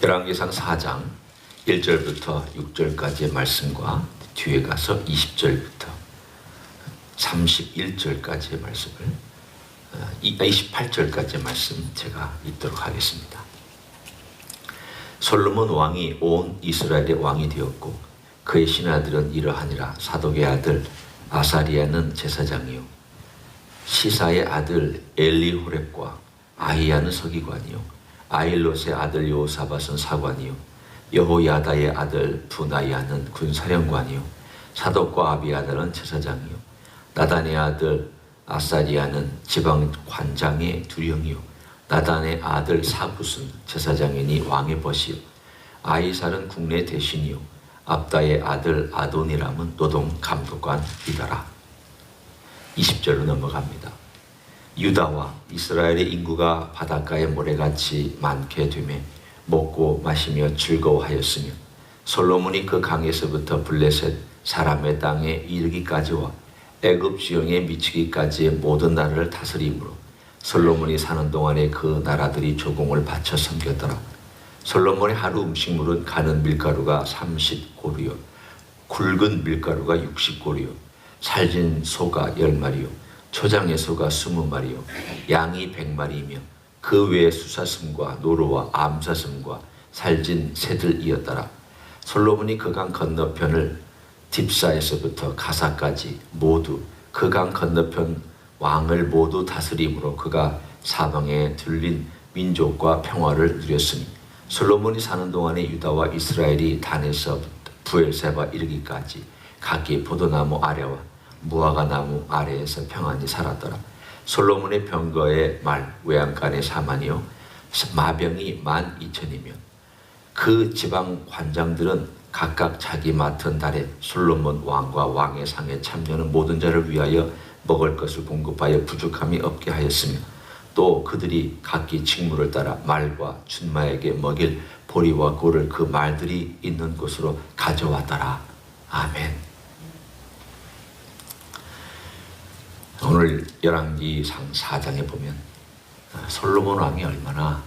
열왕기상 4장 1절부터 6절까지의 말씀과 뒤에 가서 20절부터 31절까지의 말씀을 28절까지의 말씀 제가 읽도록 하겠습니다. 솔로몬 왕이 온 이스라엘의 왕이 되었고 그의 신하들은 이러하니라. 사독의 아들 아사리야는 제사장이요 시사의 아들 엘리호렙과 아히야는 서기관이요 아일롯의 아들 여호사밧은 사관이요 여호야다의 아들 분하야는 군사령관이요 사독과 아비아달은 제사장이요 나단의 아들 아사리야는 지방 관장의 두령이요 나단의 아들 사붓은 제사장이니 왕의 벗이요 아이살은 국내 대신이요 압다의 아들 아도니람은 노동 감독관이더라. 20절로 넘어갑니다. 유다와 이스라엘의 인구가 바닷가의 모래같이 많게 되매 먹고 마시며 즐거워하였으며 솔로몬이 그 강에서부터 블레셋 사람의 땅에 이르기까지와 애굽 지형에 미치기까지의 모든 나라를 다스림으로 솔로몬이 사는 동안에 그 나라들이 조공을 바쳐 섬겼더라. 솔로몬의 하루 음식물은 가는 밀가루가 30고루요 굵은 밀가루가 60고루요 살진 소가 10마리요 초장의 소가 20마리요 양이 100마리이며 그 외에 수사슴과 노루와 암사슴과 살진 새들이었더라. 솔로몬이 그 강 건너편을 딥사에서부터 가사까지 모두 그 강 건너편 왕을 모두 다스림으로 그가 사방에 들린 민족과 평화를 누렸으니 솔로몬이 사는 동안에 유다와 이스라엘이 단에서 부엘세바 이르기까지 각기 포도나무 아래와 무화과 나무 아래에서 평안히 살았더라. 솔로몬의 병거의 말 외양간의 4만이요 마병이 12,000이며 그 지방 관장들은 각각 자기 맡은 달에 솔로몬 왕과 왕의 상에 참여하는 모든 자를 위하여 먹을 것을 공급하여 부족함이 없게 하였으며 또 그들이 각기 직무를 따라 말과 준마에게 먹일 보리와 꿀을 그 말들이 있는 곳으로 가져왔더라. 아멘. 오늘 열왕기상 4장에 보면 솔로몬 왕이 얼마나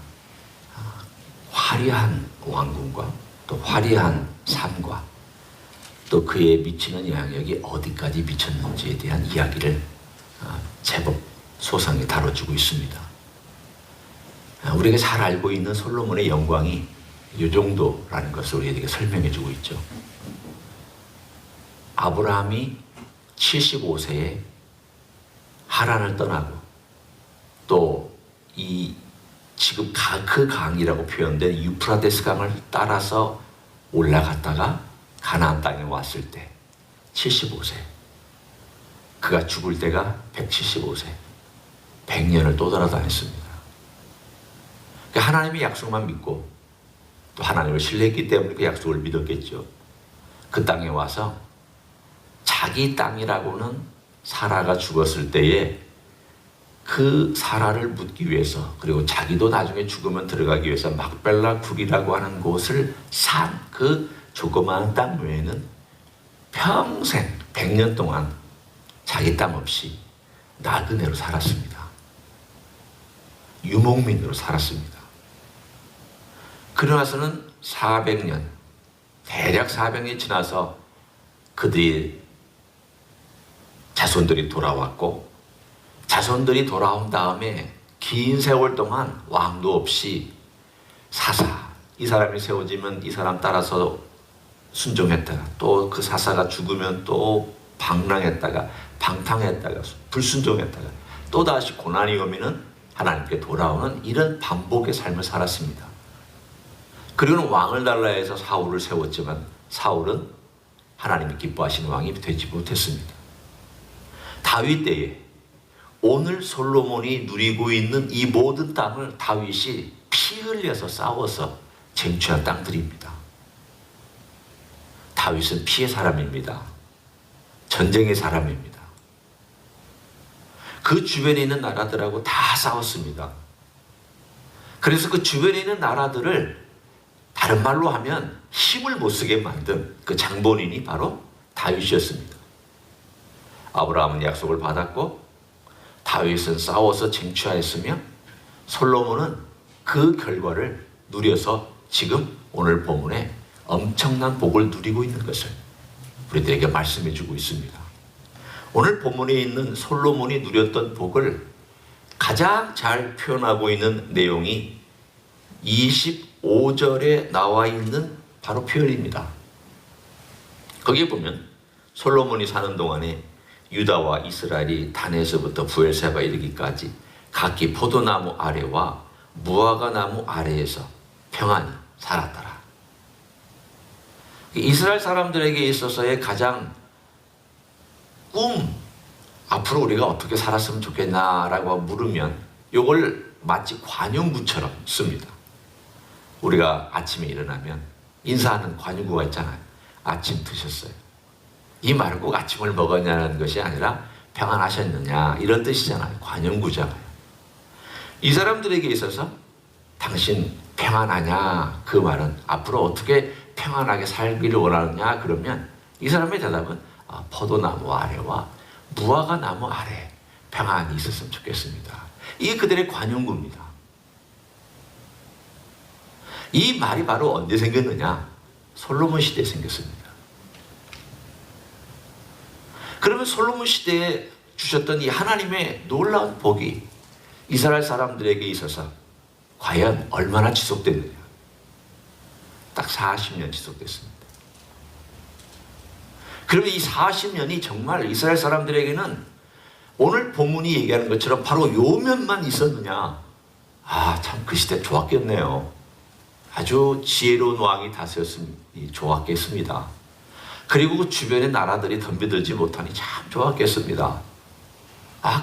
화려한 왕궁과 또 화려한 삶과 또 그에 미치는 영향력이 어디까지 미쳤는지에 대한 이야기를 제법 소상히 다뤄주고 있습니다. 우리가 잘 알고 있는 솔로몬의 영광이 이 정도라는 것을 우리에게 설명해 주고 있죠. 아브라함이 75세에 하란을 떠나고 또 이 지금 그 강이라고 표현된 유프라데스 강을 따라서 올라갔다가 가나안 땅에 왔을 때 75세, 그가 죽을 때가 175세, 100년을 또 돌아다녔습니다. 그러니까 하나님의 약속만 믿고 또 하나님을 신뢰했기 때문에 그 약속을 믿었겠죠. 그 땅에 와서 자기 땅이라고는 사라가 죽었을 때에 그 사라를 묻기 위해서 그리고 자기도 나중에 죽으면 들어가기 위해서 막벨라 굴이라고 하는 곳을 산 그 조그마한 땅 외에는 평생 100년 동안 자기 땅 없이 나그네로 살았습니다. 유목민으로 살았습니다. 그러나서는 400년, 대략 400년이 지나서 그들이 자손들이 돌아왔고 자손들이 돌아온 다음에 긴 세월 동안 왕도 없이 사사, 이 사람이 세워지면 이 사람 따라서 순종했다가 또 그 사사가 죽으면 또 방랑했다가 방탕했다가 불순종했다가 또다시 고난이 오면은 하나님께 돌아오는 이런 반복의 삶을 살았습니다. 그리고는 왕을 달라 해서 사울을 세웠지만 사울은 하나님이 기뻐하시는 왕이 되지 못했습니다. 다윗 때에 오늘 솔로몬이 누리고 있는 이 모든 땅을 다윗이 피 흘려서 싸워서 쟁취한 땅들입니다. 다윗은 피의 사람입니다. 전쟁의 사람입니다. 그 주변에 있는 나라들하고 다 싸웠습니다. 그래서 그 주변에 있는 나라들을 다른 말로 하면 힘을 못 쓰게 만든 그 장본인이 바로 다윗이었습니다. 아브라함은 약속을 받았고 다윗은 싸워서 쟁취하였으며 솔로몬은 그 결과를 누려서 지금 오늘 본문에 엄청난 복을 누리고 있는 것을 우리들에게 말씀해 주고 있습니다. 오늘 본문에 있는 솔로몬이 누렸던 복을 가장 잘 표현하고 있는 내용이 25절에 나와 있는 바로 표현입니다. 거기에 보면 솔로몬이 사는 동안에 유다와 이스라엘이 단에서부터 부엘세바 이르기까지 각기 포도나무 아래와 무화과 나무 아래에서 평안히 살았더라. 이스라엘 사람들에게 있어서의 가장 앞으로 우리가 어떻게 살았으면 좋겠나라고 물으면 이걸 마치 관용구처럼 씁니다. 우리가 아침에 일어나면 인사하는 관용구가 있잖아요. 아침 드셨어요? 이 말은 꼭 아침을 먹었냐는 것이 아니라 평안하셨느냐 이런 뜻이잖아요. 관용구잖아요. 이 사람들에게 있어서 당신 평안하냐 그 말은 앞으로 어떻게 평안하게 살기를 원하느냐 그러면 이 사람의 대답은 포도나무 아래와 무화과 나무 아래 평안이 있었으면 좋겠습니다. 이게 그들의 관용구입니다. 이 말이 바로 언제 생겼느냐? 솔로몬 시대에 생겼습니다. 그러면 솔로몬 시대에 주셨던 이 하나님의 놀라운 복이 이스라엘 사람들에게 있어서 과연 얼마나 지속됐느냐? 딱 40년 지속됐습니다. 그러면 이 40년이 정말 이스라엘 사람들에게는 오늘 본문이 얘기하는 것처럼 바로 요 면만 있었느냐? 참 그 시대 좋았겠네요. 아주 지혜로운 왕이 다스렸으면 좋았겠습니다. 그리고 주변의 나라들이 덤벼들지 못하니 참 좋았겠습니다.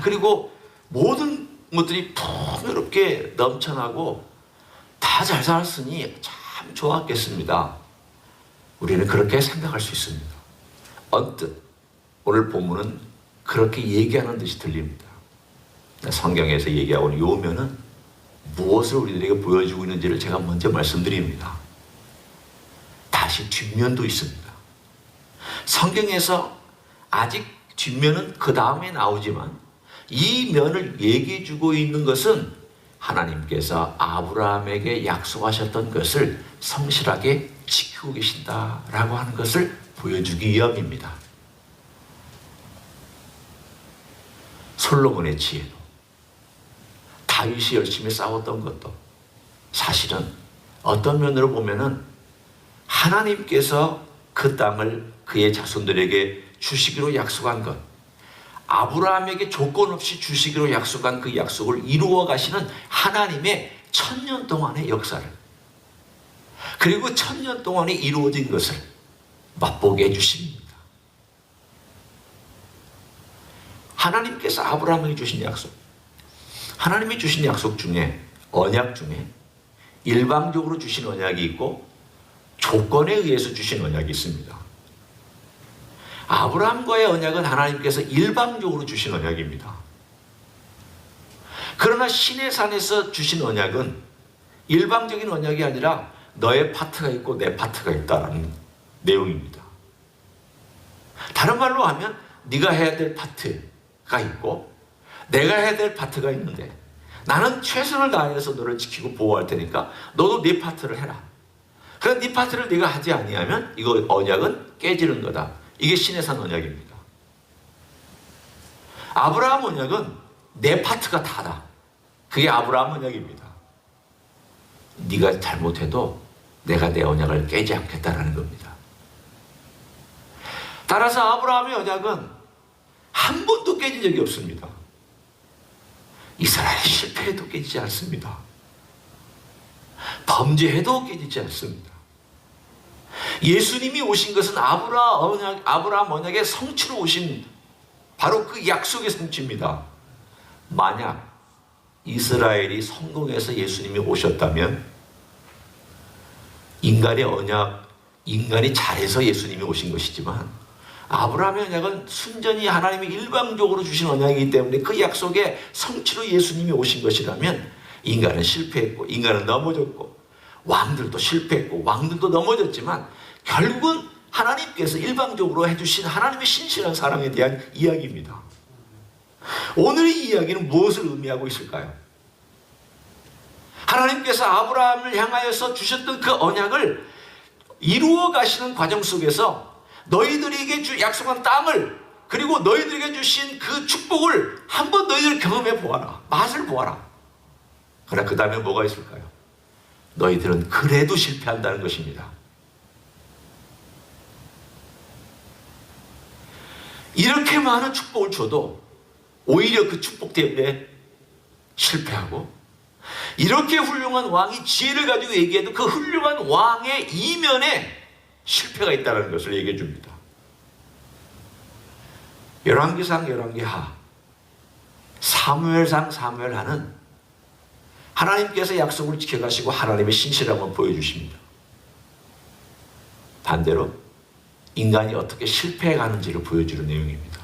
그리고 모든 것들이 풍요롭게 넘쳐나고 다 잘 살았으니 참 좋았겠습니다. 우리는 그렇게 생각할 수 있습니다. 언뜻 오늘 본문은 그렇게 얘기하는 듯이 들립니다. 성경에서 얘기하고 있는 요 면은 무엇을 우리들에게 보여주고 있는지를 제가 먼저 말씀드립니다. 다시 뒷면도 있습니다. 성경에서 아직 뒷면은 그 다음에 나오지만 이 면을 얘기해 주고 있는 것은 하나님께서 아브라함에게 약속하셨던 것을 성실하게 지키고 계신다라고 하는 것을 보여주기 위함입니다. 솔로몬의 지혜도 다윗이 열심히 싸웠던 것도 사실은 어떤 면으로 보면은 하나님께서 그 땅을 그의 자손들에게 주시기로 약속한 것, 아브라함에게 조건 없이 주시기로 약속한 그 약속을 이루어 가시는 하나님의 1000년 동안의 역사를, 그리고 1000년 동안에 이루어진 것을 맛보게 해주십니다. 하나님께서 아브라함에게 주신 약속, 하나님이 주신 약속 중에, 언약 중에 일방적으로 주신 언약이 있고 조건에 의해서 주신 언약이 있습니다. 아브라함과의 언약은 하나님께서 일방적으로 주신 언약입니다. 그러나 시내산에서 주신 언약은 일방적인 언약이 아니라 너의 파트가 있고 내 파트가 있다라는 내용입니다. 다른 말로 하면 네가 해야 될 파트가 있고 내가 해야 될 파트가 있는데 나는 최선을 다해서 너를 지키고 보호할 테니까 너도 네 파트를 해라. 그럼 네 파트를 네가 하지 아니하면 이거 언약은 깨지는 거다. 이게 시내산 언약입니다. 아브라함 언약은 내 파트가 다다. 그게 아브라함 언약입니다. 네가 잘못해도 내가 내 언약을 깨지 않겠다라는 겁니다. 따라서 아브라함의 언약은 한 번도 깨진 적이 없습니다. 이스라엘이 실패해도 깨지지 않습니다. 범죄해도 깨지지 않습니다. 예수님이 오신 것은 아브라함 언약의 성취로 오신 바로 그 약속의 성취입니다. 만약 이스라엘이 성공해서 예수님이 오셨다면 인간의 언약, 인간이 잘해서 예수님이 오신 것이지만 아브라함의 언약은 순전히 하나님이 일방적으로 주신 언약이기 때문에 그 약속의 성취로 예수님이 오신 것이라면 인간은 실패했고 인간은 넘어졌고 왕들도 실패했고 왕들도 넘어졌지만 결국은 하나님께서 일방적으로 해주신 하나님의 신실한 사랑에 대한 이야기입니다. 오늘의 이야기는 무엇을 의미하고 있을까요? 하나님께서 아브라함을 향하여서 주셨던 그 언약을 이루어 가시는 과정 속에서 너희들에게 약속한 땅을, 그리고 너희들에게 주신 그 축복을 한번 너희들 경험해 보아라. 맛을 보아라. 그러나 그 다음에 뭐가 있을까요? 너희들은 그래도 실패한다는 것입니다. 이렇게 많은 축복을 줘도 오히려 그 축복 때문에 실패하고, 이렇게 훌륭한 왕이 지혜를 가지고 얘기해도 그 훌륭한 왕의 이면에 실패가 있다는 것을 얘기해 줍니다. 열왕기상 열왕기하, 사무엘상 사무엘하는 하나님께서 약속을 지켜가시고 하나님의 신실함을 보여주십니다. 반대로 인간이 어떻게 실패해가는지를 보여주는 내용입니다.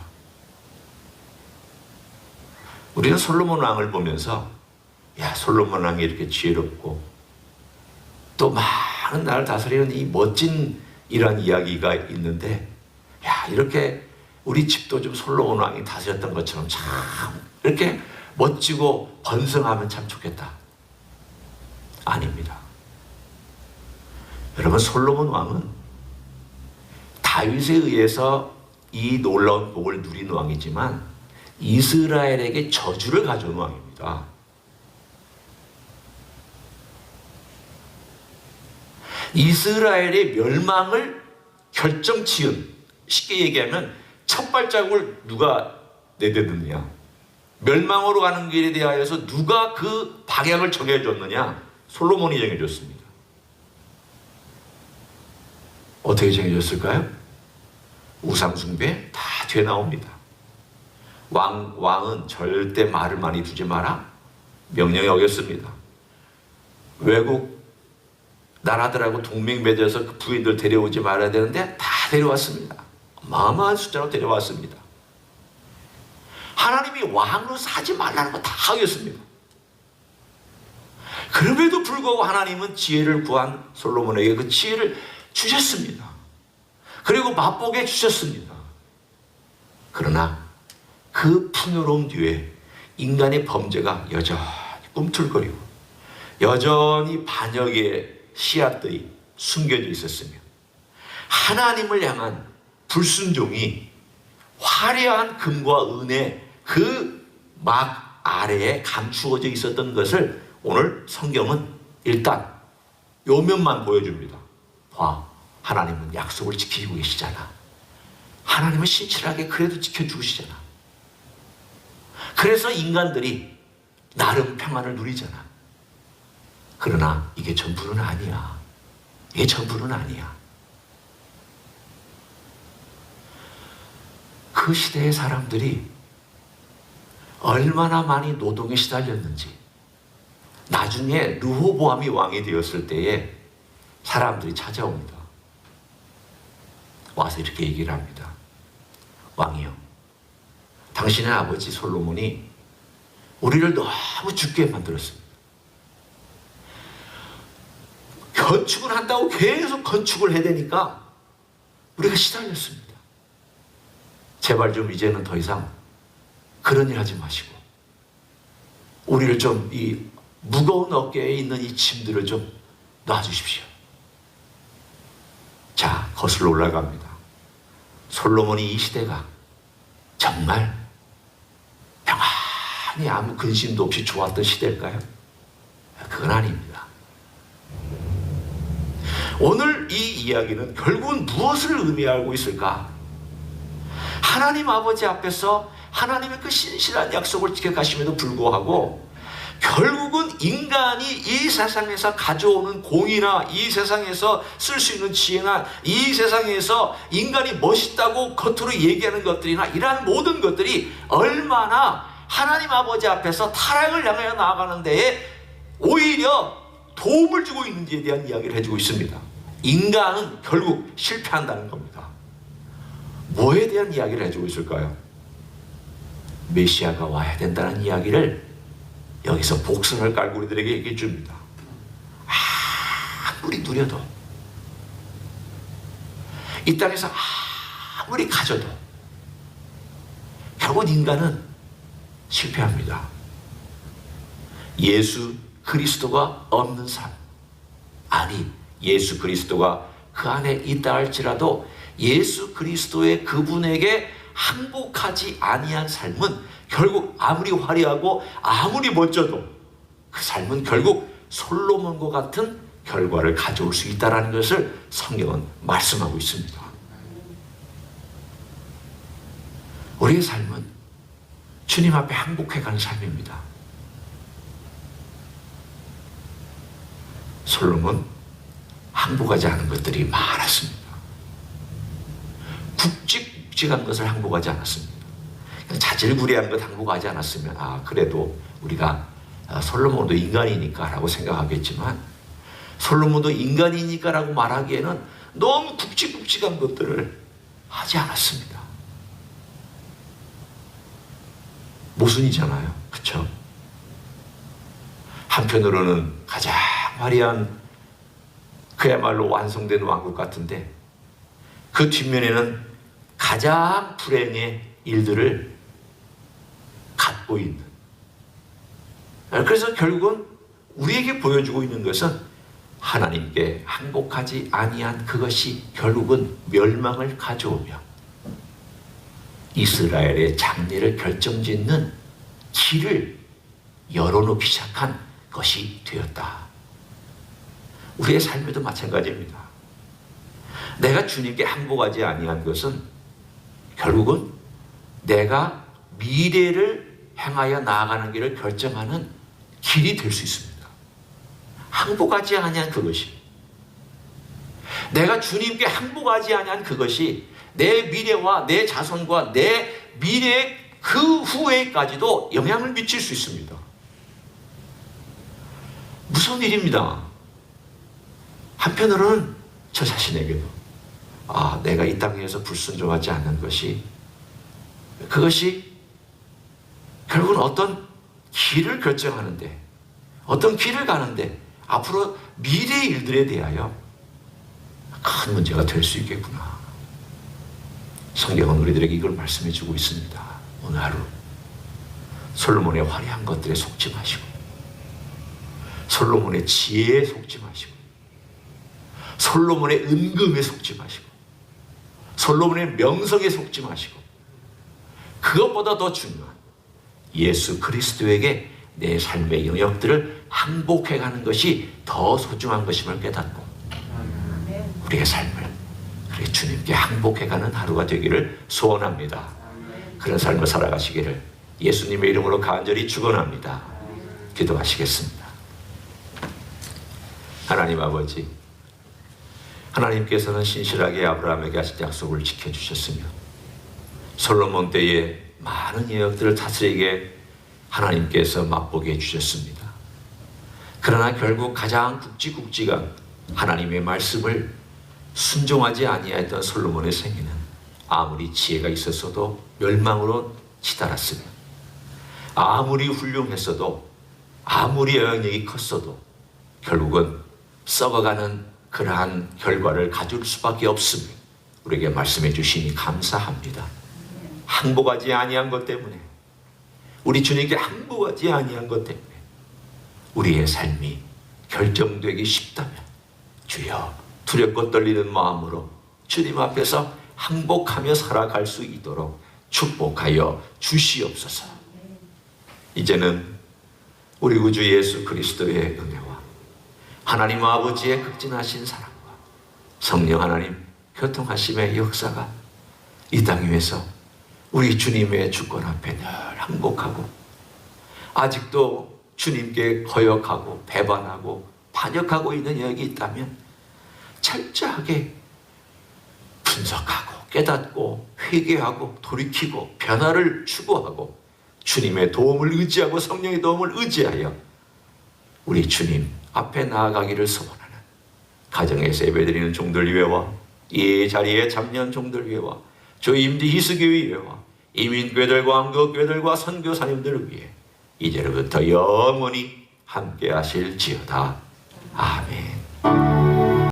우리는 솔로몬 왕을 보면서 야, 솔로몬 왕이 이렇게 지혜롭고 또 많은 나라를 다스리는 이 멋진 이런 이야기가 있는데, 야, 이렇게 우리 집도 좀 솔로몬 왕이 다스렸던 것처럼 참 이렇게 멋지고 번성하면 참 좋겠다. 아닙니다. 여러분, 솔로몬 왕은 다윗에 의해서 이 놀라운 복을 누린 왕이지만 이스라엘에게 저주를 가져온 왕입니다. 이스라엘의 멸망을 결정 지은, 쉽게 얘기하면 첫 발자국을 누가 내딛느냐, 멸망으로 가는 길에 대하여서 누가 그 방향을 정해줬느냐, 솔로몬이 정해줬습니다. 어떻게 정해줬을까요? 우상숭배 다 뒤에 나옵니다. 왕은 절대 말을 많이 두지 마라 명령에 어겼습니다. 외국 나라들하고 동맹 맺어서 그 부인들 데려오지 말아야 되는데 다 데려왔습니다. 어마어마한 숫자로 데려왔습니다. 하나님이 왕으로 사지 말라는 거 다 하겠습니다. 그럼에도 불구하고 하나님은 지혜를 구한 솔로몬에게 그 지혜를 주셨습니다. 그리고 맛보게 주셨습니다. 그러나 그 풍요로움 뒤에 인간의 범죄가 여전히 꿈틀거리고 여전히 반역의 씨앗들이 숨겨져 있었으며, 하나님을 향한 불순종이 화려한 금과 은의 그 막 아래에 감추어져 있었던 것을 오늘 성경은 일단 요 면만 보여줍니다. 와, 하나님은 약속을 지키고 계시잖아. 하나님은 신실하게 그래도 지켜주시잖아. 그래서 인간들이 나름 평안을 누리잖아. 그러나 이게 전부는 아니야. 이게 전부는 아니야. 그 시대의 사람들이 얼마나 많이 노동에 시달렸는지, 나중에 르호보암이 왕이 되었을 때에 사람들이 찾아옵니다. 와서 이렇게 얘기를 합니다. 왕이요, 당신의 아버지 솔로몬이 우리를 너무 죽게 만들었습니다. 건축을 한다고 계속 건축을 해야 되니까 우리가 시달렸습니다. 제발 좀 이제는 더 이상 그런 일 하지 마시고 우리를 좀 이 무거운 어깨에 있는 이 짐들을 좀 놔주십시오. 자, 거슬러 올라갑니다. 솔로몬이 이 시대가 정말 평안히 아무 근심도 없이 좋았던 시대일까요? 그건 아닙니다. 오늘 이 이야기는 결국은 무엇을 의미하고 있을까? 하나님 아버지 앞에서 하나님의 그 신실한 약속을 지켜가심에도 불구하고 결국은 인간이 이 세상에서 가져오는 공이나 이 세상에서 쓸 수 있는 지혜나 이 세상에서 인간이 멋있다고 겉으로 얘기하는 것들이나 이러한 모든 것들이 얼마나 하나님 아버지 앞에서 타락을 향하여 나아가는 데에 오히려 도움을 주고 있는지에 대한 이야기를 해주고 있습니다. 인간은 결국 실패한다는 겁니다. 뭐에 대한 이야기를 해주고 있을까요? 메시아가 와야 된다는 이야기를 여기서 복선을 깔고 우리들에게 얘기해 줍니다. 아무리 누려도, 이 땅에서 아무리 가져도 결국 인간은 실패합니다. 예수 그리스도가 없는 삶, 아니 예수 그리스도가 그 안에 있다 할지라도 예수 그리스도의 그분에게 항복하지 아니한 삶은 결국 아무리 화려하고 아무리 멋져도 그 삶은 결국 솔로몬과 같은 결과를 가져올 수 있다는 것을 성경은 말씀하고 있습니다. 우리의 삶은 주님 앞에 항복해가는 삶입니다. 솔로몬 항복하지 않은 것들이 많았습니다. 굵직굵직한 것을 항복하지 않았습니다. 자질구레한 것 항복하지 않았으면 그래도 우리가 솔로몬도 인간이니까 라고 생각하겠지만, 솔로몬도 인간이니까 라고 말하기에는 너무 굵직굵직한 것들을 하지 않았습니다. 모순이잖아요. 그렇죠? 한편으로는 가장 화려한 그야말로 완성된 왕국 같은데 그 뒷면에는 가장 불행의 일들을 갖고 있는, 그래서 결국은 우리에게 보여주고 있는 것은 하나님께 항복하지 아니한 그것이 결국은 멸망을 가져오며 이스라엘의 장래를 결정짓는 길을 열어놓기 시작한 것이 되었다. 우리의 삶에도 마찬가지입니다. 내가 주님께 항복하지 아니한 것은 결국은 내가 미래를 향하여 나아가는 길을 결정하는 길이 될 수 있습니다. 항복하지 아니한 그것이, 내가 주님께 항복하지 아니한 그것이 내 미래와 내 자손과 내 미래 그 후에까지도 영향을 미칠 수 있습니다. 무서운 일입니다. 한편으로는 저 자신에게도 내가 이 땅에서 불순종하지 않는 것이, 그것이 결국은 어떤 길을 결정하는데, 어떤 길을 가는데 앞으로 미래의 일들에 대하여 큰 문제가 될 수 있겠구나. 성경은 우리들에게 이걸 말씀해 주고 있습니다. 오늘 하루 솔로몬의 화려한 것들에 속지 마시고, 솔로몬의 지혜에 속지 마시고, 솔로몬의 은금에 속지 마시고, 솔로몬의 명성에 속지 마시고, 그것보다 더 중요한 예수 그리스도에게 내 삶의 영역들을 항복해가는 것이 더 소중한 것임을 깨닫고 우리의 삶을 그래 주님께 항복해가는 하루가 되기를 소원합니다. 그런 삶을 살아가시기를 예수님의 이름으로 간절히 축원합니다. 기도하시겠습니다. 하나님 아버지, 하나님께서는 신실하게 아브라함에게 하신 약속을 지켜주셨으며 솔로몬 때에 많은 영역들을 다스리게 하나님께서 맛보게 해주셨습니다. 그러나 결국 가장 굵직굵직한 하나님의 말씀을 순종하지 아니하였던 솔로몬의 생애는 아무리 지혜가 있었어도 멸망으로 치달았으며, 아무리 훌륭했어도, 아무리 영향력이 컸어도 결국은 썩어가는 그러한 결과를 가질 수밖에 없음을 우리에게 말씀해 주시니 감사합니다. 항복하지 아니한 것 때문에, 우리 주님께 항복하지 아니한 것 때문에 우리의 삶이 결정되기 쉽다면 주여 두렵고 떨리는 마음으로 주님 앞에서 항복하며 살아갈 수 있도록 축복하여 주시옵소서. 이제는 우리 구주 예수 그리스도의 은혜와 하나님 아버지의 극진하신 사랑과 성령 하나님 교통하심의 역사가 이 땅 위에서 우리 주님의 주권 앞에 늘 항복하고, 아직도 주님께 거역하고 배반하고 반역하고 있는 여기 있다면 철저하게 분석하고 깨닫고 회개하고 돌이키고 변화를 추구하고 주님의 도움을 의지하고 성령의 도움을 의지하여 우리 주님 앞에 나아가기를 소원하는 가정에서 예배드리는 종들 위에와 이 자리에 참여한 종들 위에와 조임지 희수교회 위에와 이민교회들과 한국교회들과 선교사님들을 위해 이제부터 영원히 함께 하실지어다. 아멘.